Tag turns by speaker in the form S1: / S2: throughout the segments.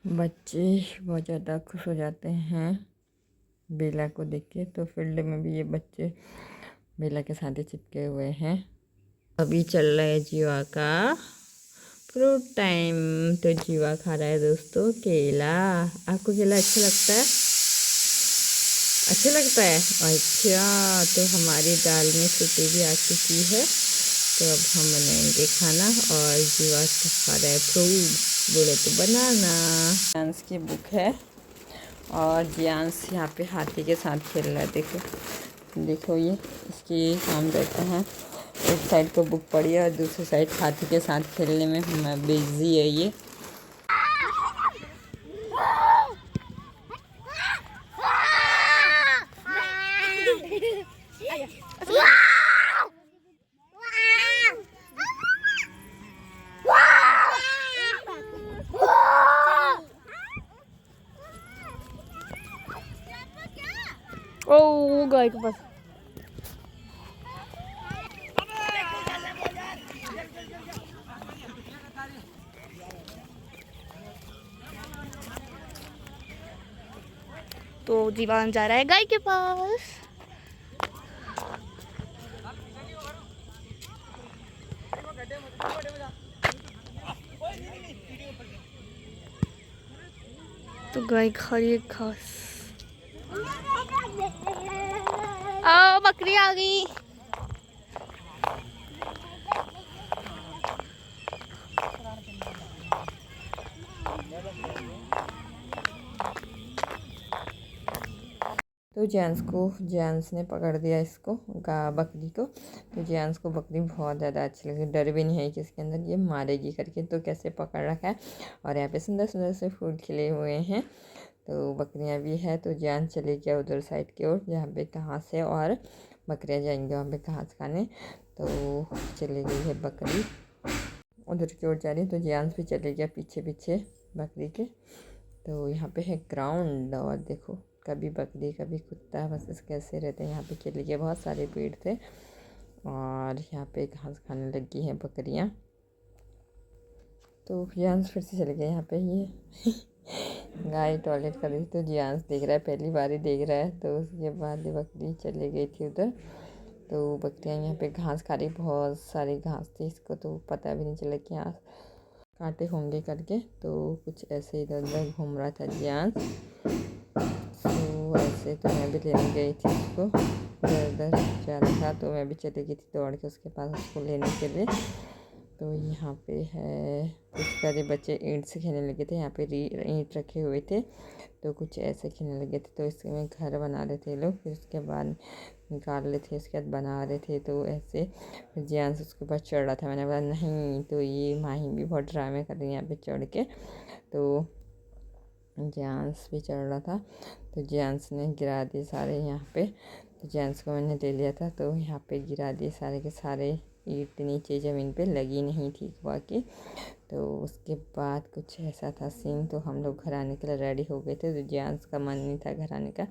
S1: बच्चे बहुत ज़्यादा खुश हो जाते हैं बेला को देख के। तो फील्ड में भी ये बच्चे बेला के साथ ही चिपके हुए हैं। अभी चल रहा है जीवा का फ्रूट टाइम। तो जीवा खा रहा है दोस्तों केला। आपको केला अच्छा लगता है? अच्छा लगता है। अच्छा, तो हमारी दाल में सीटी भी आ चुकी है। तो अब हम बनाएंगे खाना और जीवा खा रहा है फ्रूट, बोले तो बनाना। जियांस की बुक है और जियांस यहाँ पे हाथी के साथ खेल रहा है। देखो देखो, ये इसकी काम रहता है। एक साइड को बुक पड़ी है और दूसरी साइड हाथी के साथ खेलने में बिजी है ये।
S2: ओ गाय के पास। तो जीवान जा रहा है गाय के पास। तो गाय खा रही है घास। आओ बकरी आ गई।
S1: तो जेंट्स ने पकड़ दिया इसको, बकरी को। तो जेंट्स को बकरी बहुत ज़्यादा अच्छी लगी, डर भी नहीं है कि इसके अंदर ये मारेगी करके। तो कैसे पकड़ रखा है। और यहाँ पे सुंदर सुंदर से फूल खिले हुए हैं। तो बकरियाँ भी है। तो जेंट्स चले गया उधर साइड की ओर जहाँ पे घास है और बकरियाँ जाएंगी वहाँ पे घास खाने। तो चली गई है बकरी उधर की ओर जा रही। तो जेंट्स भी चले गया पीछे पीछे बकरी के। तो यहाँ पे है ग्राउंड और देखो, कभी बकरी कभी कुत्ता, बस कैसे रहते हैं यहाँ पे। के लिए बहुत सारे पेड़ थे और यहाँ पे घास खाने लगी हैं बकरियाँ। तो जियांस फिर से चले गए यहाँ पे। ये गाय टॉयलेट कर रही थी तो जियांस देख रहा है, पहली बार ही देख रहा है। तो उसके बाद ये बकरी चली गई थी उधर। तो बकरियाँ यहाँ पे घास खा रही, बहुत सारी घास थी, इसको तो पता भी नहीं चला कि यहाँ कांटे होंगे करके। तो कुछ ऐसे इधर उधर घूम रहा था जियांस। तो ऐसे तो मैं भी लेने गई थी उसको, इधर उधर जा रहा था तो मैं भी चली गई थी दौड़ के उसके पास उसको लेने के लिए। तो यहाँ पे है कुछ सारे बच्चे ईंट से खेलने लगे थे। यहाँ पे ईंट रखे हुए थे तो कुछ ऐसे खेलने लगे थे। तो इसमें घर बना रहे थे लोग, फिर उसके बाद निकाल रहे थे, उसके बाद बना रहे थे। तो ऐसे फिर जियांस उसके पास चढ़ रहा था। मैंने बोला नहीं। तो ये माही भी बहुत ड्रामे कर रही है यहाँ पे चढ़ के। तो जियांस भी चढ़ रहा था तो जियांस ने गिरा दिए सारे यहाँ पे। तो जियांस को मैंने ले लिया था तो यहाँ पे गिरा दिए सारे के सारे ईंट नीचे ज़मीन पे लगी नहीं थी बाकी। तो उसके बाद कुछ ऐसा था सीन। तो हम लोग घर आने के लिए रेडी हो गए थे। तो जियांस का मन नहीं था घर आने का,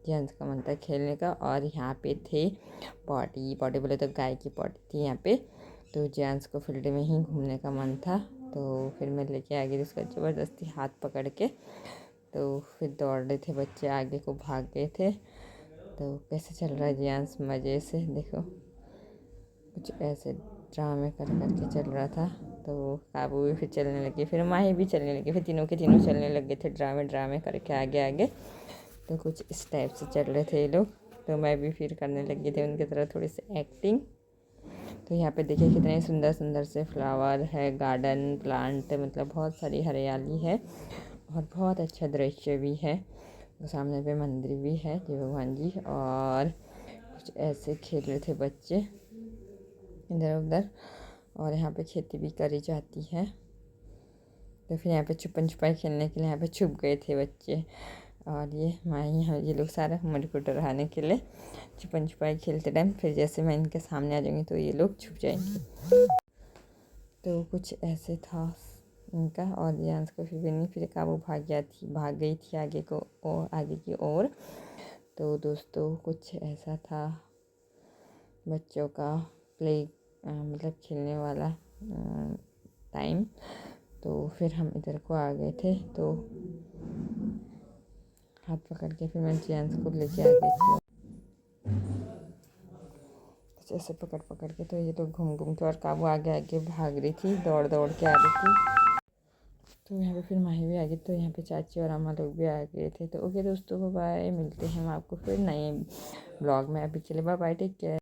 S1: जियांस का मन था खेलने का। और यहाँ पे थे पॉटी बोले तो गाय की पॉटी थी यहाँ पे। तो जियांस को फील्ड में ही घूमने का मन था। तो फिर मैं लेके आ गई उसका ज़बरदस्ती हाथ पकड़ के। तो फिर दौड़ रहे थे बच्चे, आगे को भाग गए थे। तो कैसे चल रहा है जियांस मज़े से, देखो कुछ ऐसे ड्रामे कर करके चल रहा था। तो काबू भी फिर चलने लगे, फिर माही भी चलने लगे, फिर तीनों के तीनों चलने लगे थे ड्रामे करके आगे आगे। तो कुछ इस टाइप से चल रहे थे ये लोग। तो मैं भी फिर करने लगी थी उनकी तरह थोड़ी सी एक्टिंग। तो यहाँ पे देखिए कितने सुंदर सुंदर से फ्लावर है, गार्डन प्लांट, मतलब बहुत सारी हरियाली है और बहुत अच्छा दृश्य भी है। तो सामने पे मंदिर भी है जय भगवान जी। और कुछ ऐसे खेल रहे थे बच्चे इधर उधर। और यहाँ पे खेती भी करी जाती है। तो फिर यहाँ पे छुपन छुपाई खेलने के लिए यहाँ पे छुप गए थे बच्चे। और ये माही ये लोग सारा मेरे को डराने के लिए छुपन छुपाई खेलते टाइम, फिर जैसे मैं इनके सामने आ जाऊँगी तो ये लोग छुप जाएंगे। तो कुछ ऐसे था इनका। और जियांस को फिर भी नहीं, फिर काबू भाग गई थी आगे को और आगे की ओर। तो दोस्तों कुछ ऐसा था बच्चों का प्ले मतलब खेलने वाला टाइम। तो फिर हम इधर को आ गए थे, तो हाथ पकड़ के फिर मैं जेंट्स को लेके आ गई थी। जैसे पकड़ पकड़ के तो ये लोग घूम घूम के, और काबू आगे आगे भाग रही थी, दौड़ दौड़ के आ रही थी। तो यहाँ पे फिर माही भी आ गई, तो यहाँ पे चाची और अम्मा लोग भी आ गए थे। तो ओके दोस्तों, बाय, मिलते हैं हम आपको फिर नए ब्लॉग में। अभी के लिए बाय बाय, टेक केयर।